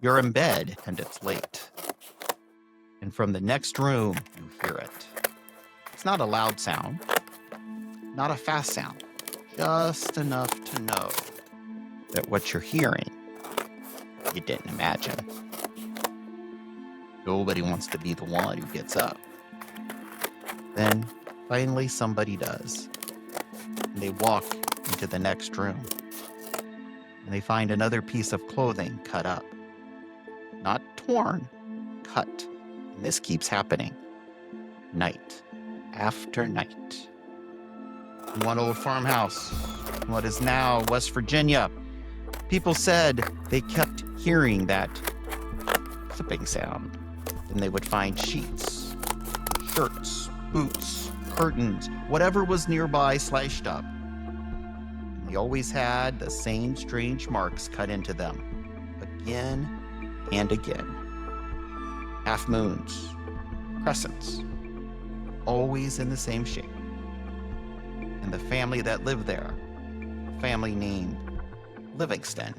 You're in bed and it's late. And from the next room, you hear it. It's not a loud sound, not a fast sound, just enough to know that what you're hearing, you didn't imagine. Nobody wants to be the one who gets up. Then, finally, somebody does. And they walk into the next room. And they find another piece of clothing cut up. Not torn, cut. And this keeps happening. Night after night. In one old farmhouse, in what is now West Virginia, people said they kept hearing that clipping sound. Then they would find sheets, shirts, boots, curtains, whatever was nearby sliced up. And they always had the same strange marks cut into them, again and again. Half moons, crescents, always in the same shape. And the family that lived there, a family named Livingston,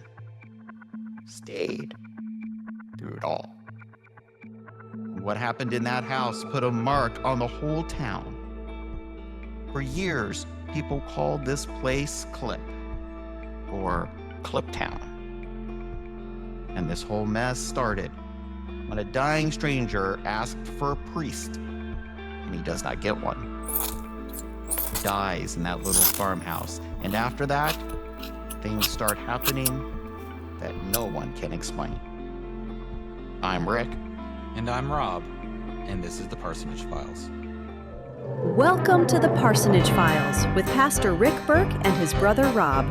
stayed through it all. What happened in that house put a mark on the whole town. For years, people called this place Clip, or Cliptown. And this whole mess started when a dying stranger asked for a priest, and he does not get one. He dies in that little farmhouse, and after that, things start happening that no one can explain. I'm Rick. And I'm Rob, and this is the Parsonage Files. Welcome to the Parsonage Files with Pastor Rick Burke and his brother Rob.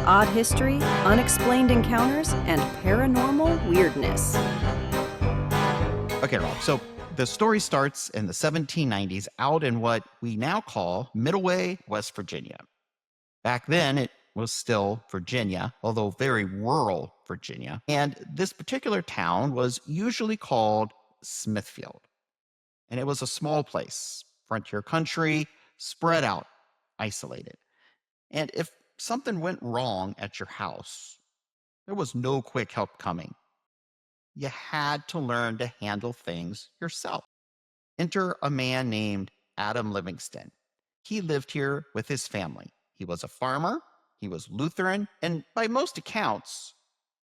Odd history, unexplained encounters, and paranormal weirdness. Okay, Rob, so the story starts in the 1790s out in what we now call Middleway, West Virginia. Back then, it was still Virginia, although very rural Virginia. And this particular town was usually called Smithfield. And it was a small place, frontier country, spread out, isolated. And if something went wrong at your house, there was no quick help coming. You had to learn to handle things yourself. Enter a man named Adam Livingston. He lived here with his family. He was a farmer, he was Lutheran, and by most accounts,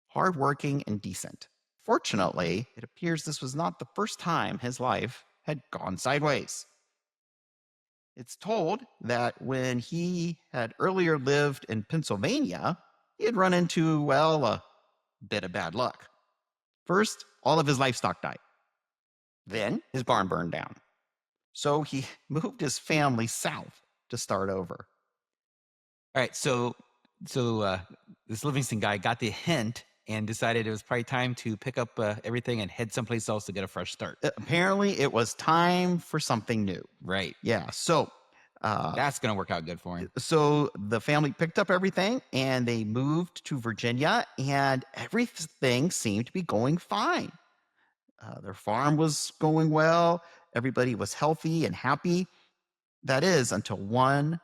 hardworking and decent. Fortunately, it appears this was not the first time his life had gone sideways. It's told that when he had earlier lived in Pennsylvania, he had run into, well, a bit of bad luck. First, all of his livestock died. Then his barn burned down. So he moved his family south to start over. All right, so this Livingston guy got the hint and decided it was probably time to pick up everything and head someplace else to get a fresh start. Apparently, it was time for something new. Right. Yeah, so that's going to work out good for him. So the family picked up everything and they moved to Virginia, and everything seemed to be going fine. Their farm was going well. Everybody was healthy and happy. That is, until one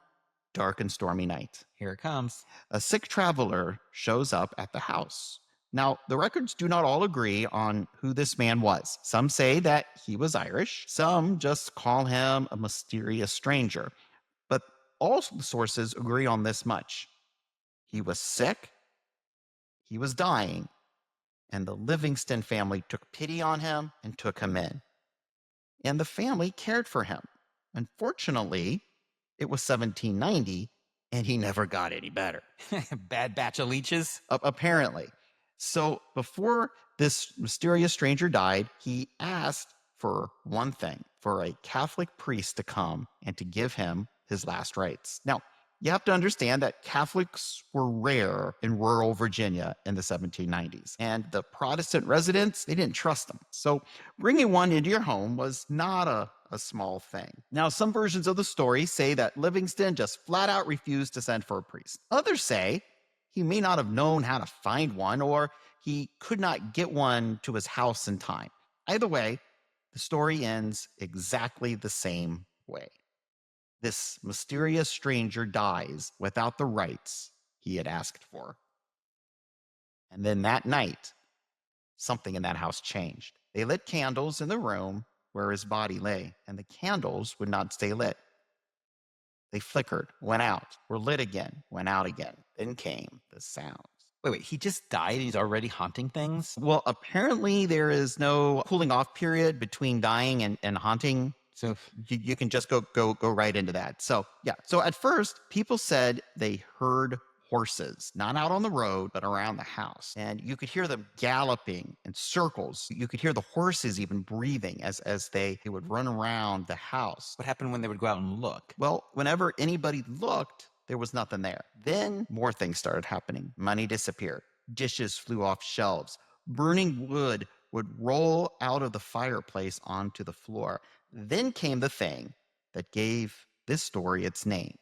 dark and stormy night. Here it comes. A sick traveler shows up at the house. Now, the records do not all agree on who this man was. Some say that he was Irish. Some just call him a mysterious stranger. But all the sources agree on this much. He was sick, he was dying, and the Livingston family took pity on him and took him in. And the family cared for him. Unfortunately, it was 1790, and he never got any better. Bad batch of leeches? Apparently. So before this mysterious stranger died, he asked for one thing, for a Catholic priest to come and to give him his last rites. Now, you have to understand that Catholics were rare in rural Virginia in the 1790s, and the Protestant residents, they didn't trust them. So bringing one into your home was not a small thing. Now, some versions of the story say that Livingston just flat out refused to send for a priest. Others say he may not have known how to find one, or he could not get one to his house in time. Either way, the story ends exactly the same way. This mysterious stranger dies without the rites he had asked for. And then that night, something in that house changed. They lit candles in the room where his body lay, and the candles would not stay lit. They flickered, went out, were lit again, went out again. Then came the sounds. Wait, he just died and he's already haunting things? Well, apparently there is no cooling off period between dying and haunting. So You can just go right into that. So yeah. So at first, people said they heard horses, not out on the road, but around the house. And you could hear them galloping in circles. You could hear the horses even breathing as they would run around the house. what happened when they would go out and look? Well, whenever anybody looked, there was nothing there. Then more things started happening. Money disappeared. Dishes flew off shelves. Burning wood would roll out of the fireplace onto the floor. Then came the thing that gave this story its name,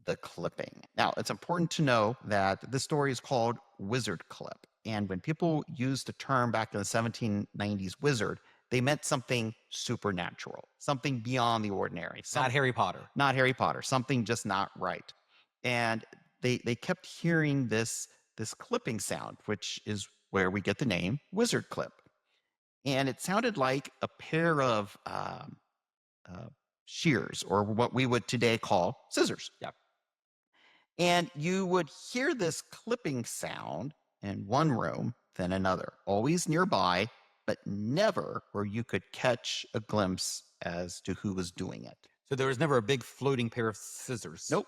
the clipping. Now, it's important to know that this story is called wizard clip. And when people used the term back in the 1790s, wizard, they meant something supernatural, something beyond the ordinary. Not Harry Potter. Not Harry Potter, something just not right. And they kept hearing this clipping sound, which is where we get the name wizard clip. And it sounded like a pair of shears, or what we would today call scissors. Yep. And you would hear this clipping sound in one room, then another, always nearby, but never where you could catch a glimpse as to who was doing it. So there was never a big floating pair of scissors. Nope.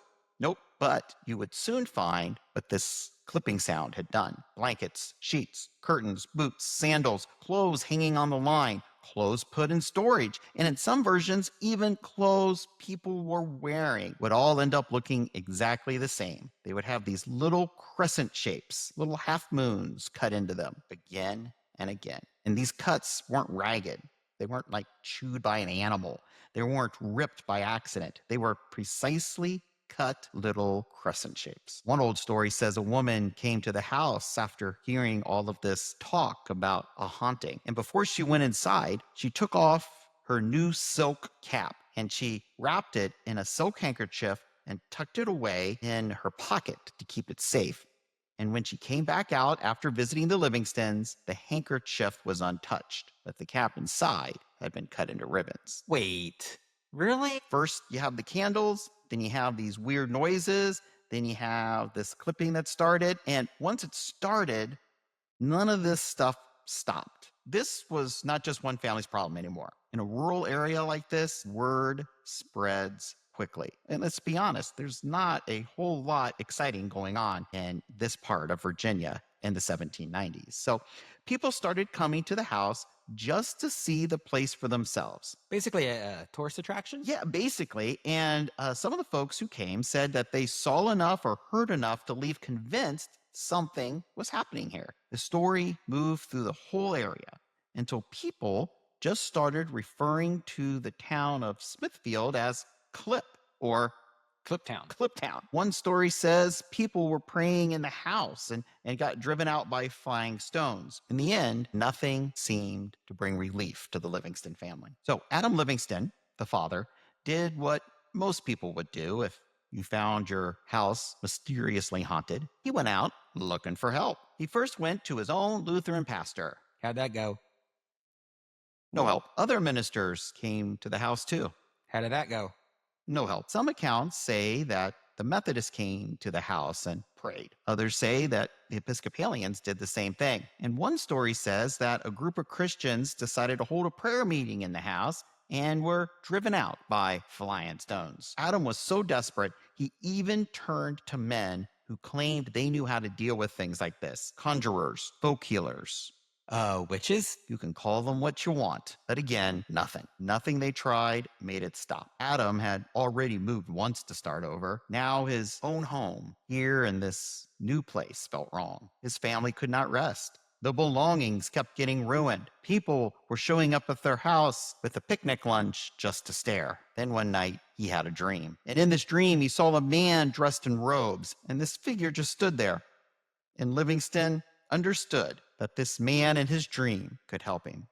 But you would soon find what this clipping sound had done. Blankets, sheets, curtains, boots, sandals, clothes hanging on the line, clothes put in storage, and in some versions, even clothes people were wearing would all end up looking exactly the same. They would have these little crescent shapes, little half moons cut into them again and again. And these cuts weren't ragged. They weren't like chewed by an animal. They weren't ripped by accident. They were precisely cut little crescent shapes. One old story says a woman came to the house after hearing all of this talk about a haunting. And before she went inside, she took off her new silk cap and she wrapped it in a silk handkerchief and tucked it away in her pocket to keep it safe. And when she came back out after visiting the Livingstons, the handkerchief was untouched, but the cap inside had been cut into ribbons. Wait, really? First, you have the candles, then you have these weird noises, then you have this clipping that started. And once it started, none of this stuff stopped. This was not just one family's problem anymore. In a rural area like this, word spreads quickly. And let's be honest, there's not a whole lot exciting going on in this part of Virginia in the 1790s. So people started coming to the house just to see the place for themselves. Basically a tourist attraction? Yeah, basically. And some of the folks who came said that they saw enough or heard enough to leave convinced something was happening here. The story moved through the whole area until people just started referring to the town of Smithfield as Clip or Cliptown. One story says people were praying in the house and got driven out by flying stones. In the end, nothing seemed to bring relief to the Livingston family. So Adam Livingston, the father, did what most people would do if you found your house mysteriously haunted. He went out looking for help. He first went to his own Lutheran pastor. How'd that go? No help. Other ministers came to the house too. How did that go? No help. Some accounts say that the Methodists came to the house and prayed. Others say that the Episcopalians did the same thing. And one story says that a group of Christians decided to hold a prayer meeting in the house and were driven out by flying stones. Adam was so desperate, he even turned to men who claimed they knew how to deal with things like this. Conjurers, folk healers. Witches? You can call them what you want. But again, nothing. Nothing they tried made it stop. Adam had already moved once to start over. Now his own home here in this new place felt wrong. His family could not rest. The belongings kept getting ruined. People were showing up at their house with a picnic lunch just to stare. Then one night, he had a dream. And in this dream, he saw a man dressed in robes, and this figure just stood there. And Livingston understood that this man in his dream could help him.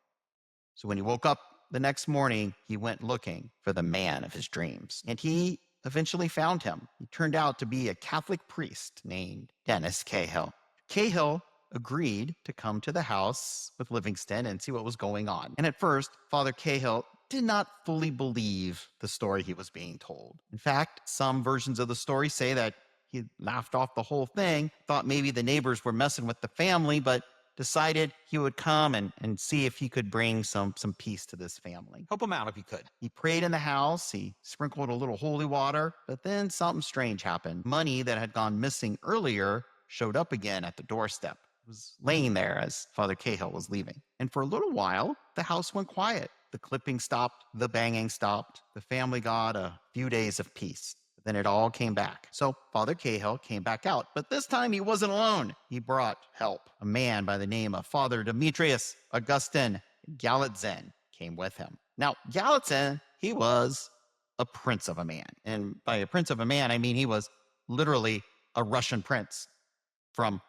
So when he woke up the next morning, he went looking for the man of his dreams. And he eventually found him. He turned out to be a Catholic priest named Dennis Cahill. Cahill agreed to come to the house with Livingston and see what was going on. And at first, Father Cahill did not fully believe the story he was being told. In fact, some versions of the story say that he laughed off the whole thing, thought maybe the neighbors were messing with the family, but decided he would come and see if he could bring some peace to this family. Help him out if you could. He prayed in the house, he sprinkled a little holy water, but then something strange happened. Money that had gone missing earlier showed up again at the doorstep. It was laying there as Father Cahill was leaving. And for a little while, the house went quiet. The clipping stopped, the banging stopped. The family got a few days of peace. Then it all came back. So Father Cahill came back out, but this time he wasn't alone. He brought help. A man by the name of Father Demetrius Augustin Galitzin came with him. Now, Galitzin, he was a prince of a man. And by a prince of a man, I mean he was literally a Russian prince from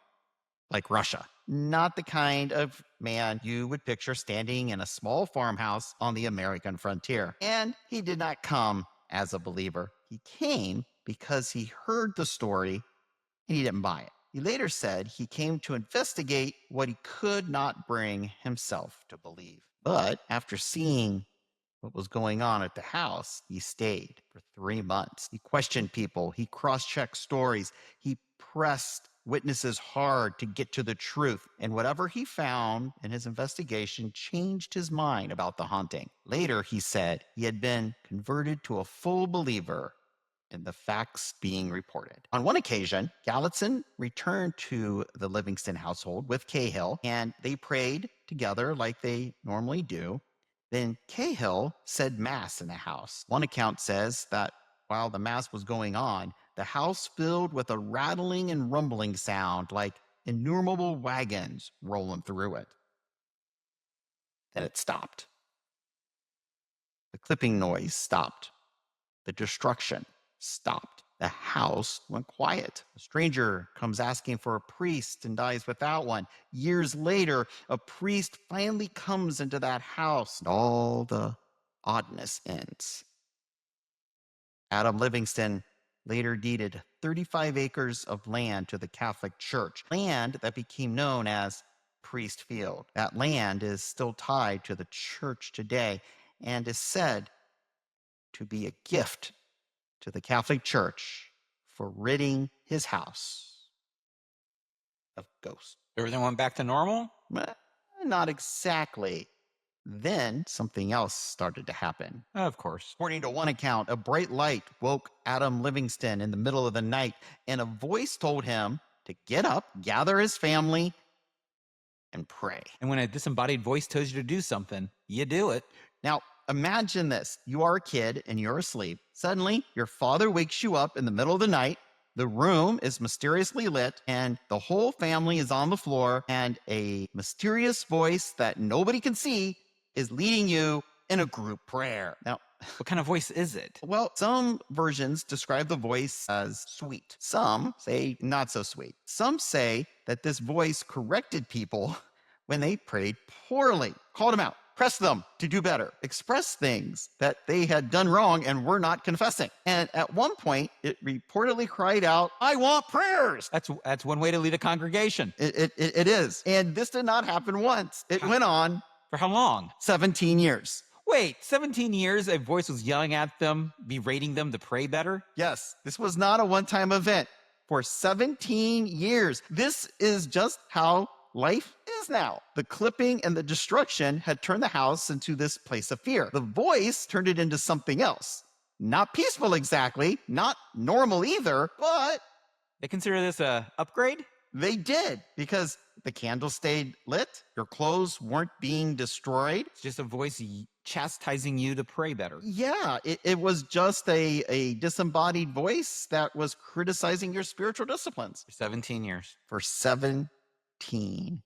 like Russia. Not the kind of man you would picture standing in a small farmhouse on the American frontier. And he did not come as a believer. He came because he heard the story and he didn't buy it. He later said he came to investigate what he could not bring himself to believe. But after seeing what was going on at the house, he stayed for 3 months. He questioned people. He cross-checked stories. He pressed witnesses hard to get to the truth. And whatever he found in his investigation changed his mind about the haunting. Later, he said he had been converted to a full believer in the facts being reported. On one occasion, Galitzin returned to the Livingston household with Cahill, and they prayed together like they normally do. Then Cahill said mass in the house. One account says that while the mass was going on, the house filled with a rattling and rumbling sound like innumerable wagons rolling through it. Then it stopped. The clipping noise stopped. The destruction stopped. The house went quiet. A stranger comes asking for a priest and dies without one. Years later, a priest finally comes into that house, and all the oddness ends. Adam Livingston later deeded 35 acres of land to the Catholic Church, land that became known as Priest Field. That land is still tied to the church today and is said to be a gift to the Catholic Church for ridding his house of ghosts. Everything went back to normal? Not exactly. Then something else started to happen. Of course. According to one account, a bright light woke Adam Livingston in the middle of the night, and a voice told him to get up, gather his family, and pray. And when a disembodied voice tells you to do something, you do it. Now, imagine this. You are a kid and you're asleep. Suddenly, your father wakes you up in the middle of the night. The room is mysteriously lit, and the whole family is on the floor, and a mysterious voice that nobody can see is leading you in a group prayer. Now, What kind of voice is it? well, some versions describe the voice as sweet. Some say not so sweet. Some say that this voice corrected people when they prayed poorly, called them out, pressed them to do better, expressed things that they had done wrong and were not confessing. And at one point, it reportedly cried out, "I want prayers." That's one way to lead a congregation. It is. And this did not happen once. It went on For how long? 17 years. Wait, 17 years a voice was yelling at them, berating them to pray better? Yes, this was not a one-time event. For 17 years. This is just how life is now. The clipping and the destruction had turned the house into this place of fear. The voice turned it into something else. Not peaceful exactly, not normal either, but They consider this a upgrade? they did, because the candle stayed lit, your clothes weren't being destroyed. It's just a voice chastising you to pray better. Yeah, it was just a disembodied voice that was criticizing your spiritual disciplines For 17 years. for 17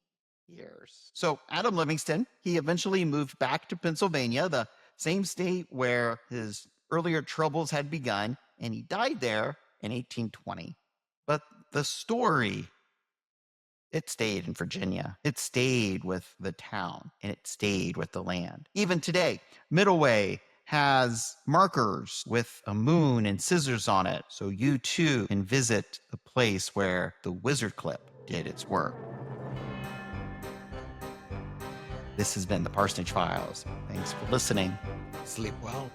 years. So Adam Livingston, he eventually moved back to Pennsylvania, the same state where his earlier troubles had begun, and he died there in 1820. But the story, it stayed in Virginia. It stayed with the town, and it stayed with the land. Even today, Middleway has markers with a moon and scissors on it, so you too can visit the place where the wizard clip did its work. This has been the Parsonage Files. Thanks for listening. Sleep well.